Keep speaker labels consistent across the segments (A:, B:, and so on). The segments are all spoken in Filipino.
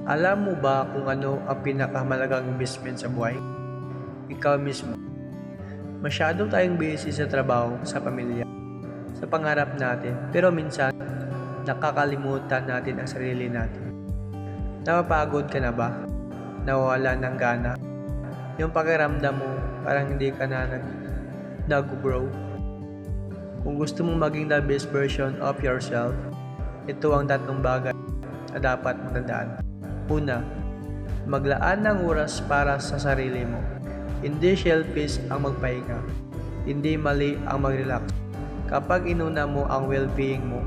A: Alam mo ba kung ano ang pinakamalagang investment sa buhay? Ikaw mismo. Masyado tayong busy sa trabaho, sa pamilya, sa pangarap natin, pero minsan nakakalimutan natin ang sarili natin. Napapagod ka na ba? Nawawala ng gana? Yung pakiramdam mo parang hindi ka na nag-grow? Kung gusto mong maging the best version of yourself, ito ang tatlong bagay na dapat matandaan. Una, maglaan ng oras para sa sarili mo. Hindi selfish ang magpahinga. Hindi mali ang mag-relax. Kapag inuna mo ang well-being mo,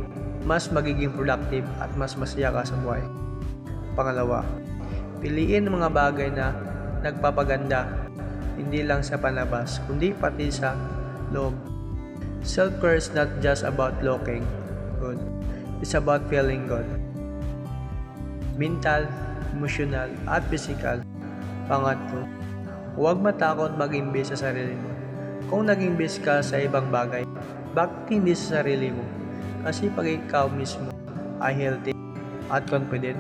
A: mas magiging productive at mas masaya ka sa buhay. Pangalawa, piliin mga bagay na nagpapaganda, hindi lang sa panlabas, kundi pati sa loob. Self-care is not just about looking good. It's about feeling good. Mental, emotional, at physical. Pangatlo, huwag matakot mag-invest sa sarili mo. Kung nag-invest ka sa ibang bagay, bakit hindi sa sarili mo? Kasi pag ikaw mismo ay healthy at confident,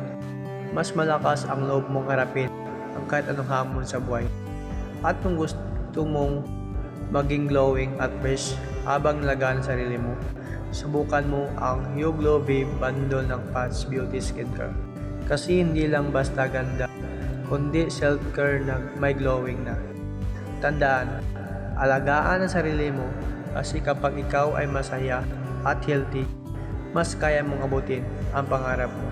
A: mas malakas ang loob mong harapin ang kahit anong hamon sa buhay. At kung gusto mong maging glowing at fresh habang nalagaan ang sarili mo, subukan mo ang YouGlow Babe Bundle ng Patch Beauty Skincare. Kasi hindi lang basta ganda, kundi self-care na may glowing na. Tandaan, alagaan ang sarili mo kasi kapag ikaw ay masaya at healthy, mas kaya mong abutin ang pangarap mo.